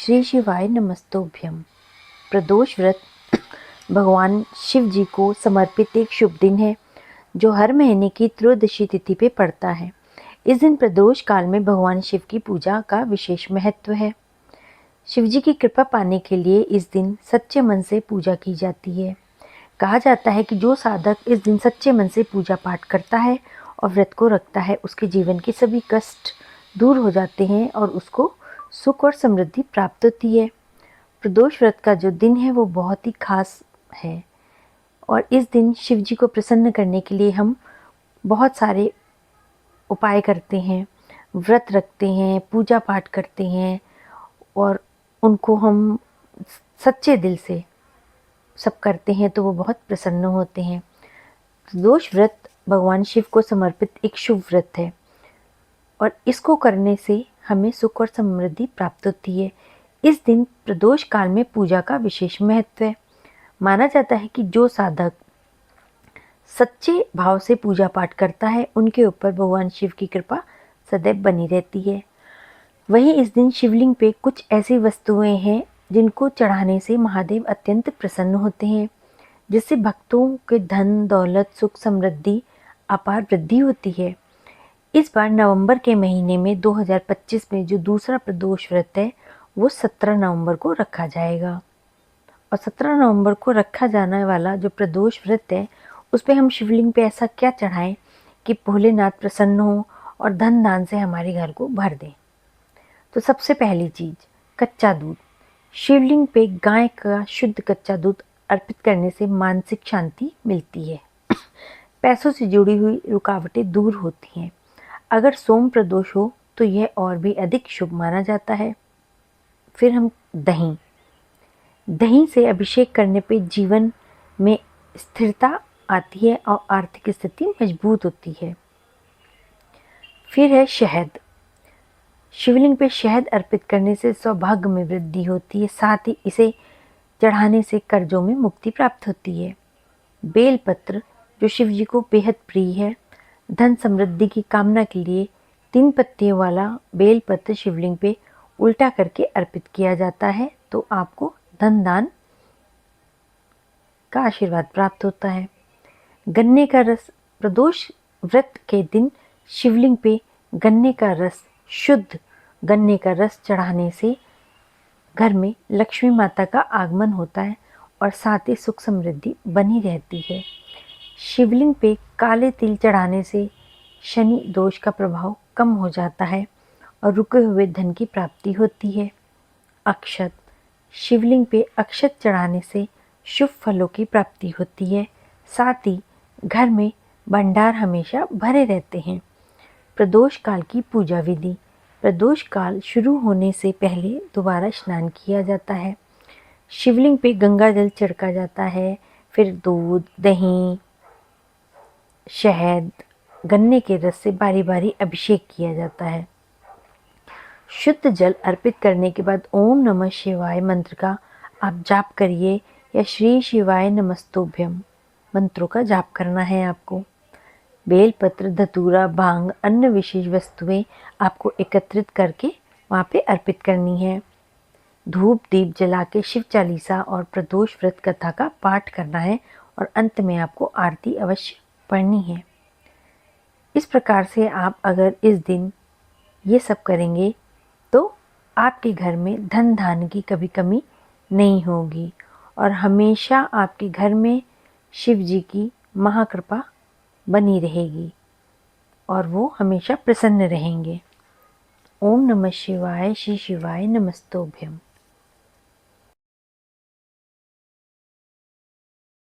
श्री शिवाय नमस्तोभ्यम। प्रदोष व्रत भगवान शिव जी को समर्पित एक शुभ दिन है जो हर महीने की त्रयोदशी तिथि पे पड़ता है। इस दिन प्रदोष काल में भगवान शिव की पूजा का विशेष महत्व है। शिव जी की कृपा पाने के लिए इस दिन सच्चे मन से पूजा की जाती है। कहा जाता है कि जो साधक इस दिन सच्चे मन से पूजा पाठ करता है और व्रत को रखता है, उसके जीवन के सभी कष्ट दूर हो जाते हैं और उसको सुख और समृद्धि प्राप्त होती है। प्रदोष व्रत का जो दिन है वो बहुत ही खास है और इस दिन शिव जी को प्रसन्न करने के लिए हम बहुत सारे उपाय करते हैं, व्रत रखते हैं, पूजा पाठ करते हैं और उनको हम सच्चे दिल से सब करते हैं तो वो बहुत प्रसन्न होते हैं। प्रदोष व्रत भगवान शिव को समर्पित एक शुभ व्रत है और इसको करने से हमें सुख और समृद्धि प्राप्त होती है। इस दिन प्रदोष काल में पूजा का विशेष महत्व है। माना जाता है कि जो साधक सच्चे भाव से पूजा पाठ करता है उनके ऊपर भगवान शिव की कृपा सदैव बनी रहती है। वहीं इस दिन शिवलिंग पे कुछ ऐसी वस्तुएं हैं जिनको चढ़ाने से महादेव अत्यंत प्रसन्न होते हैं, जिससे भक्तों के धन दौलत सुख समृद्धि अपार वृद्धि होती है। इस बार नवंबर के महीने में 2025 में जो दूसरा प्रदोष व्रत है वो 17 नवंबर को रखा जाएगा और 17 नवंबर को रखा जाने वाला जो प्रदोष व्रत है उस पे हम शिवलिंग पे ऐसा क्या चढ़ाएं कि भोलेनाथ प्रसन्न हो और धन दान से हमारे घर को भर दें। तो सबसे पहली चीज, कच्चा दूध। शिवलिंग पे गाय का शुद्ध कच्चा दूध अर्पित करने से मानसिक शांति मिलती है, पैसों से जुड़ी हुई रुकावटें दूर होती हैं। अगर सोम प्रदोष हो तो यह और भी अधिक शुभ माना जाता है। फिर हम दही से अभिषेक करने पे जीवन में स्थिरता आती है और आर्थिक स्थिति मजबूत होती है। फिर है शहद। शिवलिंग पे शहद अर्पित करने से सौभाग्य में वृद्धि होती है, साथ ही इसे चढ़ाने से कर्जों में मुक्ति प्राप्त होती है। बेलपत्र, जो शिव जी को बेहद प्रिय है, धन समृद्धि की कामना के लिए 3 पत्तियों वाला बेलपत्र शिवलिंग पे उल्टा करके अर्पित किया जाता है तो आपको धन दान का आशीर्वाद प्राप्त होता है। गन्ने का रस। प्रदोष व्रत के दिन शिवलिंग पे गन्ने का रस, शुद्ध गन्ने का रस चढ़ाने से घर में लक्ष्मी माता का आगमन होता है और साथ ही सुख समृद्धि बनी रहती है। शिवलिंग पे काले तिल चढ़ाने से शनि दोष का प्रभाव कम हो जाता है और रुके हुए धन की प्राप्ति होती है। अक्षत। शिवलिंग पे अक्षत चढ़ाने से शुभ फलों की प्राप्ति होती है, साथ ही घर में भंडार हमेशा भरे रहते हैं। प्रदोष काल की पूजा विधि। प्रदोष काल शुरू होने से पहले दोबारा स्नान किया जाता है। शिवलिंग पे गंगा जल छिड़का जाता है, फिर दूध, दही, शहद, गन्ने के रस से बारी बारी अभिषेक किया जाता है। शुद्ध जल अर्पित करने के बाद ओम नमः शिवाय मंत्र का आप जाप करिए या श्री शिवाय नमस्तोभ्यम मंत्रों का जाप करना है आपको। बेलपत्र, धतूरा, भांग, अन्य विशेष वस्तुएं आपको एकत्रित करके वहाँ पे अर्पित करनी है। धूप दीप जला के शिव चालीसा और प्रदोष व्रत कथा का पाठ करना है और अंत में आपको आरती अवश्य पढ़नी है। इस प्रकार से आप अगर इस दिन ये सब करेंगे तो आपके घर में धन धान्य की कभी कमी नहीं होगी और हमेशा आपके घर में शिव जी की महाकृपा बनी रहेगी और वो हमेशा प्रसन्न रहेंगे। ओम नमः शिवाय, श्री शिवाय नमस्तोभ्यम।